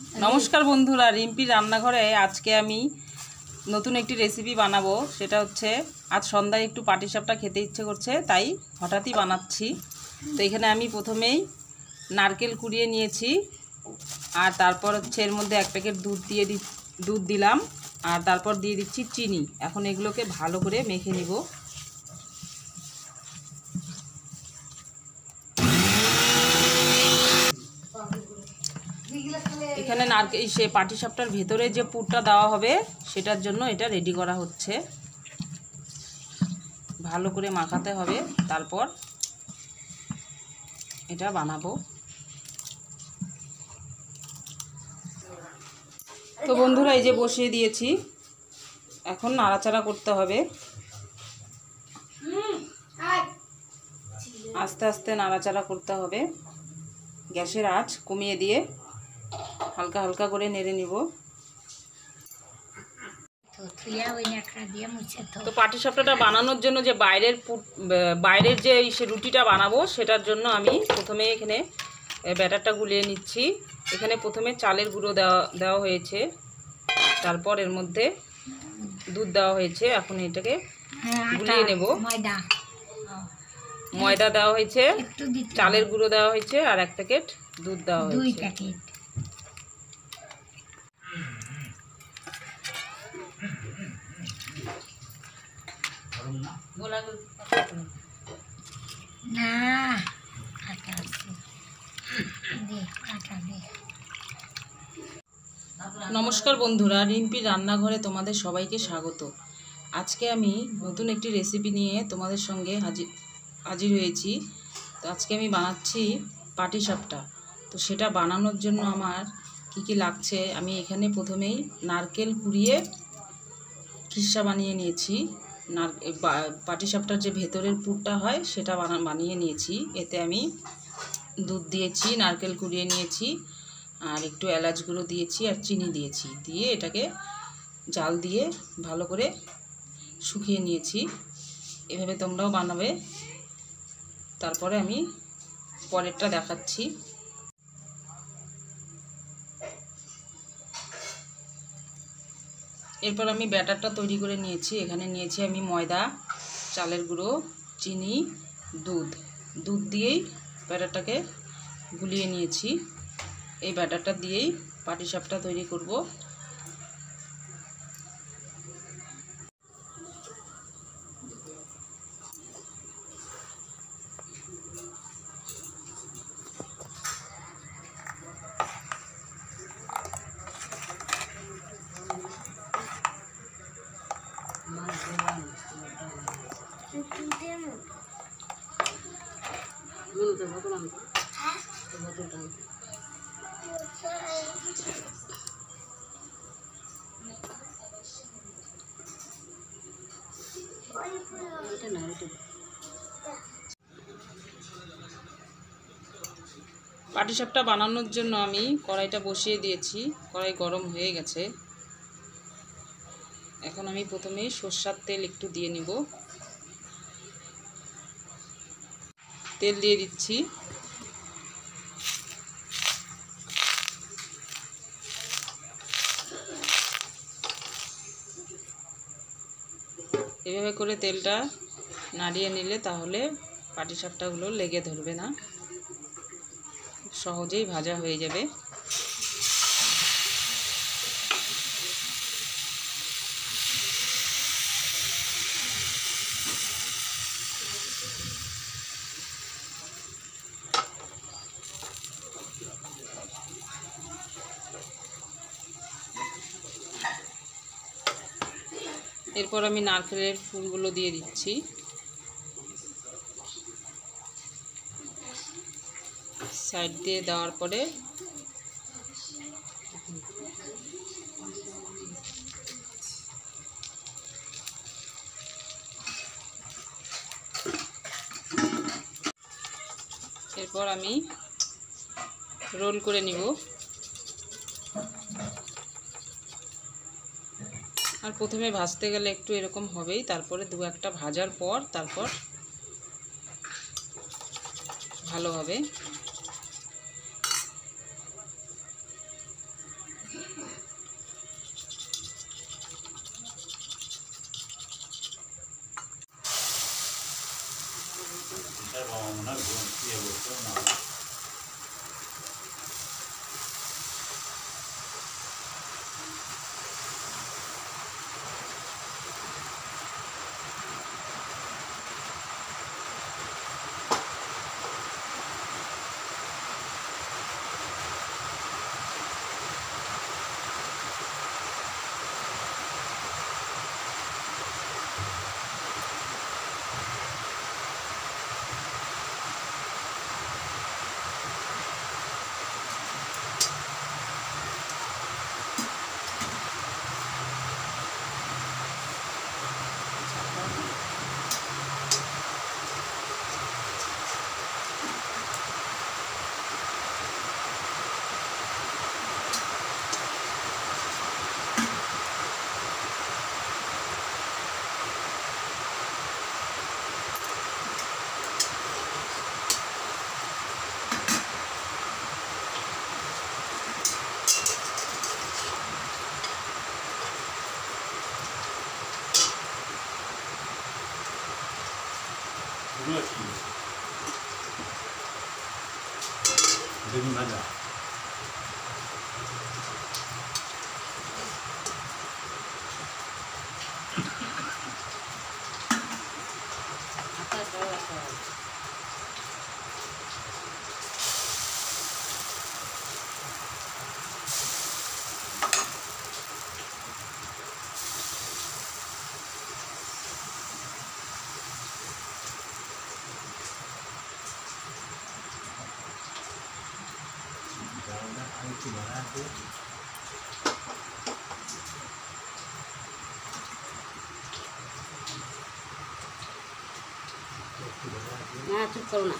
নমস্কার বন্ধুরা, রিম্পি রান্নাঘরে আজকে আমি নতুন একটি রেসিপি বানাবো। সেটা হচ্ছে আজ সন্ধ্যায় একটু পাটিসাপটা খেতে ইচ্ছে করছে, তাই হঠাৎই বানাচ্ছি। তো এখানে আমি প্রথমেই নারকেল কুড়িয়ে নিয়েছি, আর তারপর হচ্ছে এর মধ্যে 1 প্যাকেট দুধ দিলাম, আর তারপর দিয়ে দিচ্ছি চিনি। এখন এগুলোকে ভালো করে মেখে নিব। এখানে সে পাটিসাপটার ভেতরে যে পুরটা দেওয়া হবে সেটার জন্য এটা রেডি করা হচ্ছে। ভালো করে মাখাতে হবে, তারপর এটা বানাবো। তো বন্ধুরা, এই যে বসিয়ে দিয়েছি, এখন নাড়াচাড়া করতে হবে। আস্তে আস্তে নাড়াচাড়া করতে হবে, গ্যাসের আঁচ কমিয়ে দিয়ে হালকা হালকা করে নেড়ে নিব। তো পাটিসাপটাটা বানানোর জন্য যে বাইরের যে রুটিটা বানাবো সেটার জন্য আমি প্রথমে এখানে ব্যাটারটা গুলিয়ে নিচ্ছি। এখানে প্রথমে চালের গুঁড়ো দেওয়া হয়েছে, তারপর এর মধ্যে দুধ দেওয়া হয়েছে। এখন এটাকে গুলিয়ে নেব। ময়দা দেওয়া হয়েছে, চালের গুঁড়ো দেওয়া হয়েছে, আর 1 প্যাকেট দুধ দেওয়া হয়েছে। নমস্কার বন্ধুরা, রিম্পির রান্নাঘরে তোমাদের সবাইকে স্বাগত। আজকে আমি নতুন একটি রেসিপি নিয়ে তোমাদের সঙ্গে হাজির হয়েছি। তো আজকে আমি বানাচ্ছি পাটিসাপটা। তো সেটা বানানোর জন্য আমার কি লাগছে, আমি এখানে প্রথমেই নারকেল কুড়িয়ে খিসা বানিয়ে নিয়েছি। পাটিসাপটার যে ভেতরের পুরটা হয় সেটা বানিয়ে নিয়েছি। এতে আমি দুধ দিয়েছি, নারকেল কুড়িয়ে নিয়েছি, আর একটু এলাচ গুঁড়ো দিয়েছি, আর চিনি দিয়েছি। দিয়ে এটাকে জাল দিয়ে ভালো করে শুকিয়ে নিয়েছি। এভাবে তোমরাও বানাবে। তারপরে আমি পরেরটা দেখাচ্ছি। এরপর আমি ব্যাটারটা তৈরি করে নিয়েছি। এখানে নিয়েছি আমি ময়দা, চালের গুঁড়ো, চিনি, দুধ দিয়েই ব্যাটারটাকে গুলিয়ে নিয়েছি। এই ব্যাটারটা দিয়েই পাটিসাপটা তৈরি করব। পাটিসাপটা বানানোর জন্য আমি কড়াইটা বসিয়ে দিয়েছি। কড়াই গরম হয়ে গেছে। এখন আমি প্রথমে সরষের তেল একটু দিয়ে নিব। তেল দিয়ে দিচ্ছি। এভাবে করে তেলটা নাড়িয়ে নিলে তাহলে পাটিসাপটাগুলো লেগে ধরবে না, সহজেই ভাজা হয়ে যাবে। এরপর আমি নারকেলের ফুলগুলো দিয়ে দিচ্ছি। সাইড দিয়ে দেওয়ার পরে এরপর আমি রোল করে নিব। আর প্রথমে ভাজতে গেলে একটু এরকম হবেই, তারপরে 2-1টা ভাজার পর তারপর ভালো হবে। না চুপ করো না।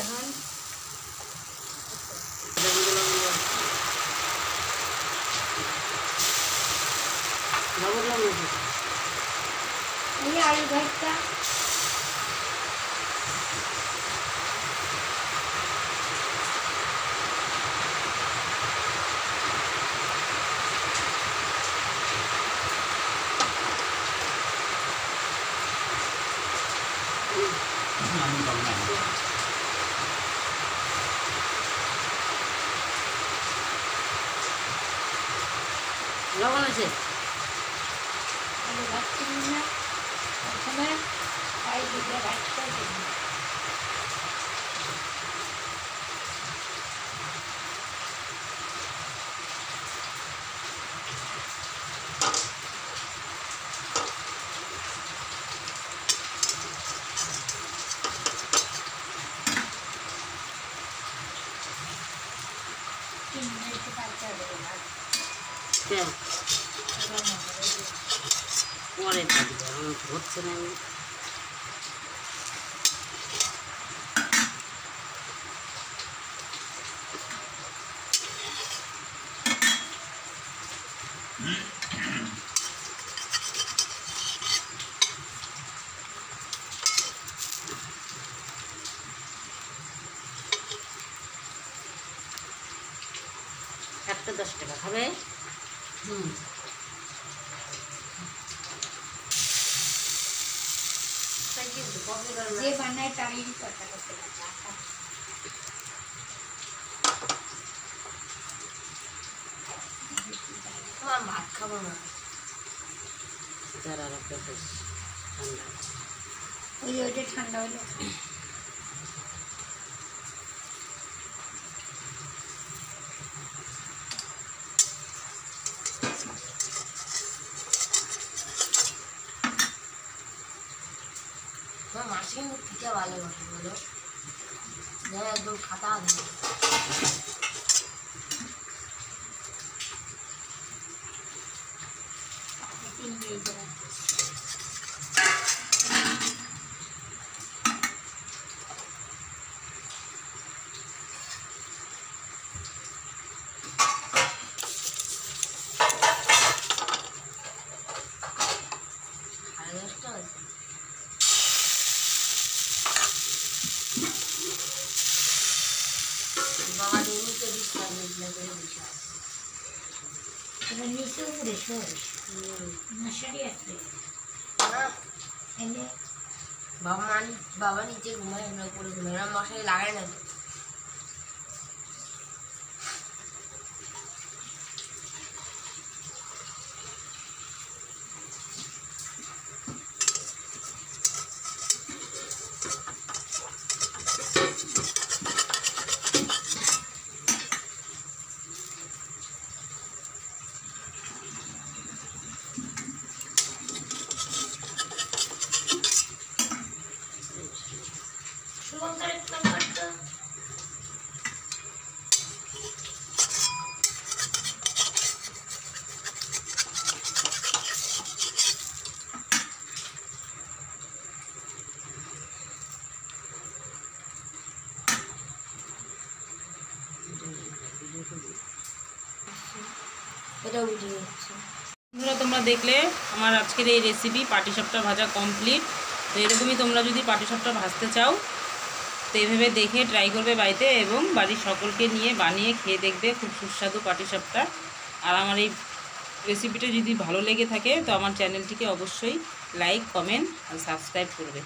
এখন এই আলু ভাতটা লবণ আছে। আলু ভাত কিনি না ওখানে তাই দিকে ভাতটা দিই। পরে থাকবে হচ্ছে না। একটা 10 টাকা খাবে। যে বানায় তারই কথা করতে ভাত খাবো না। ঠান্ডা ওইটা ঠান্ডা হলে মাসিন পিঠা ভালো বসে বলো একদম খাতা বাবা নিচে বিস্তার নিচে উপরে সরিস মশারি আছে বাবা নিচে ঘুমায় আমরা উপরে ঘুমাই আমরা মশারি লাগাই না। এটাও উঠে যাচ্ছে। বন্ধুরা, তোমরা দেখলে আমার আজকের এই রেসিপি পাটিসাপটা ভাজা কমপ্লিট। তো এরকমই তোমরা যদি পাটিসাপটা ভাজতে চাও তো এইভাবে দেখে ট্রাই করবে বাড়িতে, এবং বাড়ির সকলকে নিয়ে বানিয়ে খেয়ে দেখবে, খুব সুস্বাদু পাটিসাপটা। আর আমার এই রেসিপিটা যদি ভালো লেগে থাকে তো আমার চ্যানেলটিকে অবশ্যই লাইক, কমেন্ট আর সাবস্ক্রাইব করবে।